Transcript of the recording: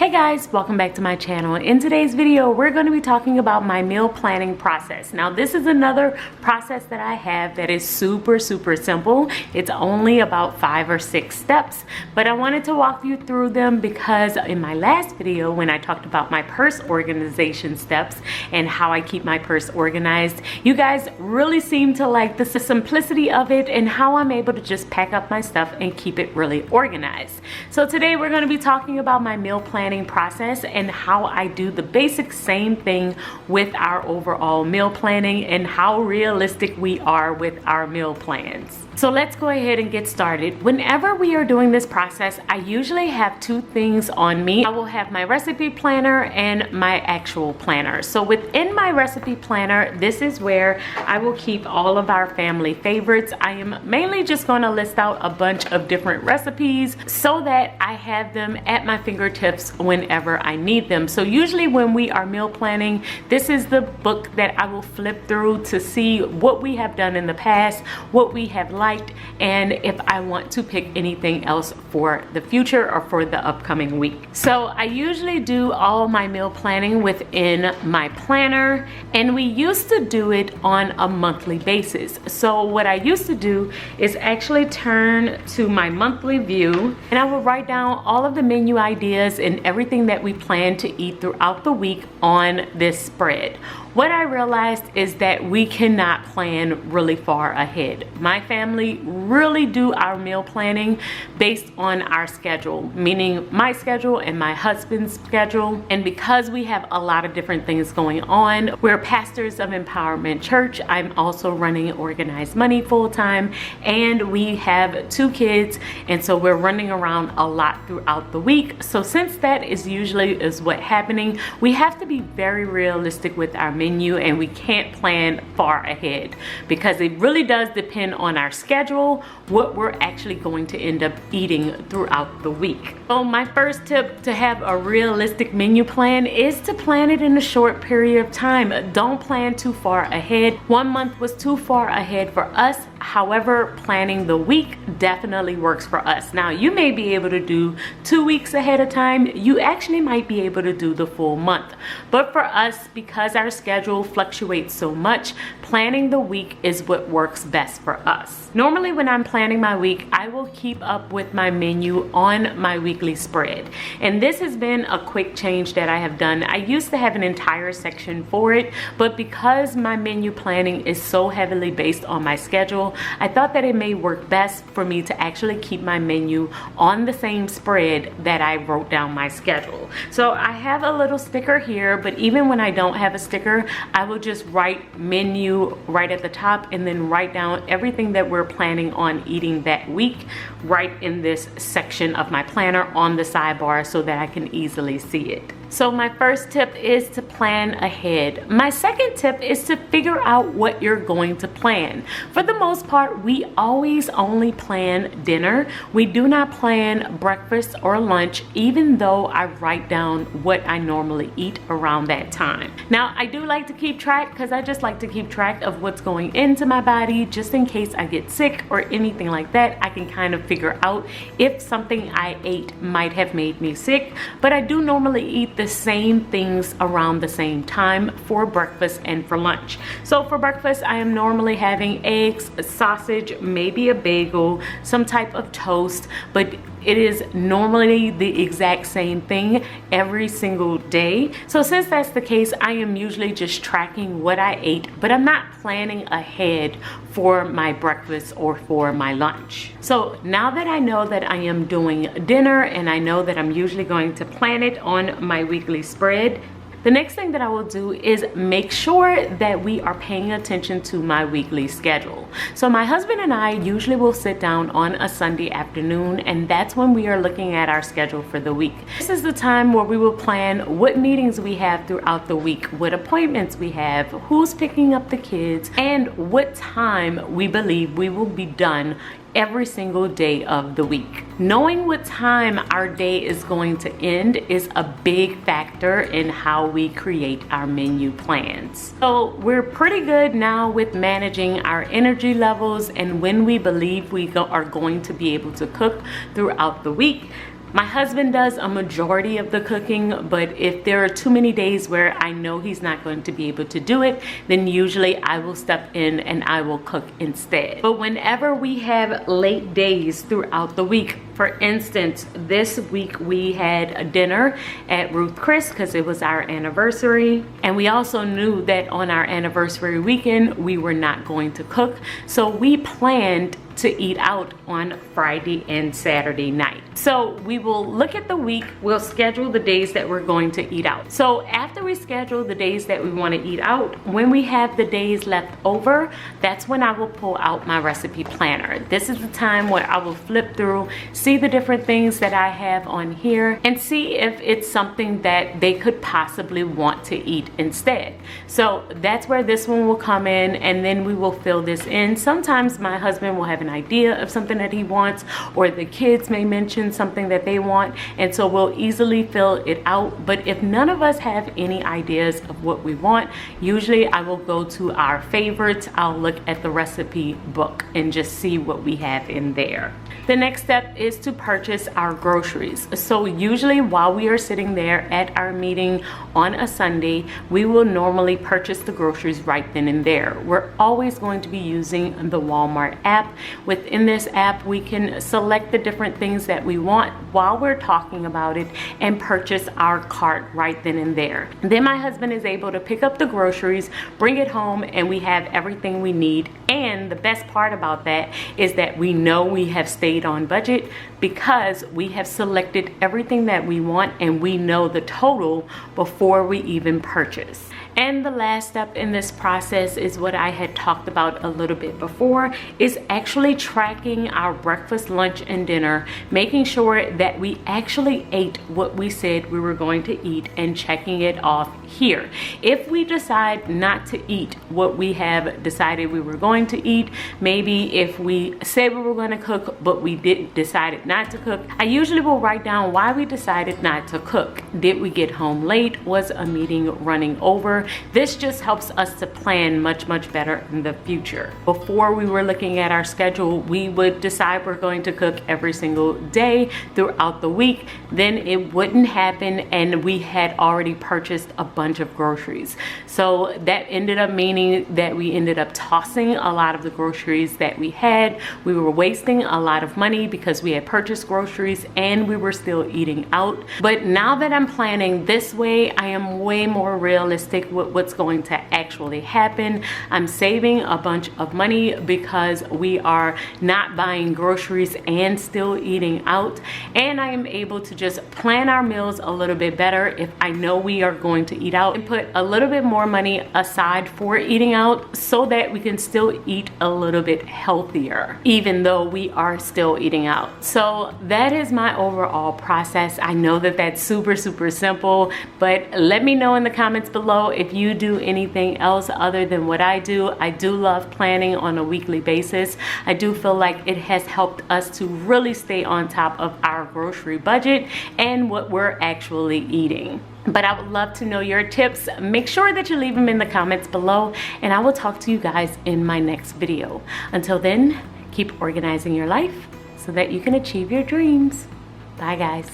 Hey guys, welcome back to my channel. In today's video, we're going to be talking about my meal planning process. Now, this is another process that I have that is super simple. It's only about 5 or 6 steps, but I wanted to walk you through them because in my last video, when I talked about my purse organization steps and how I keep my purse organized, you guys really seem to like the simplicity of it and how I'm able to just pack up my stuff and keep it really organized. So today we're going to be talking about my meal planning process and how I do the basic same thing with our overall meal planning and how realistic we are with our meal plans. So let's go ahead and get started. Whenever we are doing this process, I usually have 2 things on me. I will have my recipe planner and my actual planner. So within my recipe planner, this is where I will keep all of our family favorites. I am mainly just going to list out a bunch of different recipes so that I have them at my fingertips whenever I need them. So usually when we are meal planning, this is the book that I will flip through to see what we have done in the past, what we have liked, and if I want to pick anything else for the future or for the upcoming week. So I usually do all my meal planning within my planner, and we used to do it on a monthly basis. So what I used to do is actually turn to my monthly view, and I will write down all of the menu ideas and everything that we plan to eat throughout the week on this spread. What I realized is that we cannot plan really far ahead. My family really do our meal planning based on our schedule, meaning my schedule and my husband's schedule. And because we have a lot of different things going on, we're pastors of Empowerment Church. I'm also running Organized Money full-time, and we have 2 kids, and so we're running around a lot throughout the week. So since that is usually what's happening, we have to be very realistic with our menu, and we can't plan far ahead because it really does depend on our schedule, what we're actually going to end up eating throughout the week. So my first tip to have a realistic menu plan is to plan it in a short period of time. Don't plan too far ahead. 1 month was too far ahead for us. However, planning the week definitely works for us. Now, you may be able to do 2 weeks ahead of time. You actually might be able to do the full month. But for us, because our schedule fluctuates so much, planning the week is what works best for us. Normally, when I'm planning my week, I will keep up with my menu on my weekly spread. And this has been a quick change that I have done. I used to have an entire section for it, but because my menu planning is so heavily based on my schedule, I thought that it may work best for me to actually keep my menu on the same spread that I wrote down my schedule. So I have a little sticker here, but even when I don't have a sticker, I will just write menu right at the top and then write down everything that we're planning on eating that week right in this section of my planner on the sidebar so that I can easily see it. So my first tip is to plan ahead. My second tip is to figure out what you're going to plan. For the most part, we always only plan dinner. We do not plan breakfast or lunch, even though I write down what I normally eat around that time. Now, I do like to keep track because I just like to keep track of what's going into my body just in case I get sick or anything like that. I can kind of figure out if something I ate might have made me sick, but I do normally eat the same things around the same time for breakfast and for lunch. So for breakfast, I am normally having eggs, a sausage, maybe a bagel, some type of toast, but it is normally the exact same thing every single day. So since that's the case, I am usually just tracking what I ate, but I'm not planning ahead for my breakfast or for my lunch. So now that I know that I am doing dinner and I know that I'm usually going to plan it on my weekly spread, the next thing that I will do is make sure that we are paying attention to my weekly schedule. So my husband and I usually will sit down on a Sunday afternoon, and that's when we are looking at our schedule for the week. This is the time where we will plan what meetings we have throughout the week, what appointments we have, who's picking up the kids, and what time we believe we will be done every single day of the week. Knowing what time our day is going to end is a big factor in how we create our menu plans. So we're pretty good now with managing our energy levels and when we believe we are going to be able to cook throughout the week. My husband does a majority of the cooking, but if there are too many days where I know he's not going to be able to do it, then usually I will step in and I will cook instead. But whenever we have late days throughout the week, for instance, this week we had a dinner at Ruth Chris because it was our anniversary. And we also knew that on our anniversary weekend, we were not going to cook. So we planned to eat out on Friday and Saturday night. So we will look at the week, we'll schedule the days that we're going to eat out. So after we schedule the days that we want to eat out, when we have the days left over, that's when I will pull out my recipe planner. This is the time where I will flip through, see the different things that I have on here, and see if it's something that they could possibly want to eat instead. So that's where this one will come in, and then we will fill this in. Sometimes my husband will have an idea of something that he wants, or the kids may mention something that they want, and so we'll easily fill it out. But if none of us have any ideas of what we want, usually I will go to our favorites. I'll look at the recipe book and just see what we have in there. The next step is to purchase our groceries. So usually while we are sitting there at our meeting on a Sunday, we will normally purchase the groceries right then and there. We're always going to be using the Walmart app. Within this app, we can select the different things that we want while we're talking about it and purchase our cart right then and there. Then my husband is able to pick up the groceries, bring it home, and we have everything we need. And the best part about that is that we know we have stayed on budget because we have selected everything that we want and we know the total before we even purchase. And the last step in this process is what I had talked about a little bit before, is actually tracking our breakfast, lunch, and dinner, making sure that we actually ate what we said we were going to eat and checking it off here. If we decide not to eat what we have decided we were going to eat, maybe if we said we were going to cook but we decided not to cook, I usually will write down why we decided not to cook. Did we get home late? Was a meeting running over? This just helps us to plan much better in the future. Before we were looking at our schedule, we would decide we're going to cook every single day throughout the week. Then it wouldn't happen and we had already purchased a bunch of groceries. So that ended up meaning that we ended up tossing a lot of the groceries that we had. We were wasting a lot of money because we had purchased groceries and we were still eating out. But now that I'm planning this way, I am way more realistic with what's going to actually happen. I'm saving a bunch of money because we are not buying groceries and still eating out, and I am able to just plan our meals a little bit better if I know we are going to eat out, and put a little bit more money aside for eating out so that we can still eat a little bit healthier even though we are still eating out. So that is my overall process. I know that that's super simple, but let me know in the comments below if you do anything else other than what I do. I do love planning on a weekly basis. I do feel like it has helped us to really stay on top of our grocery budget and what we're actually eating. But I would love to know your tips. Make sure that you leave them in the comments below, and I will talk to you guys in my next video. Until then, keep organizing your life so that you can achieve your dreams. Bye guys.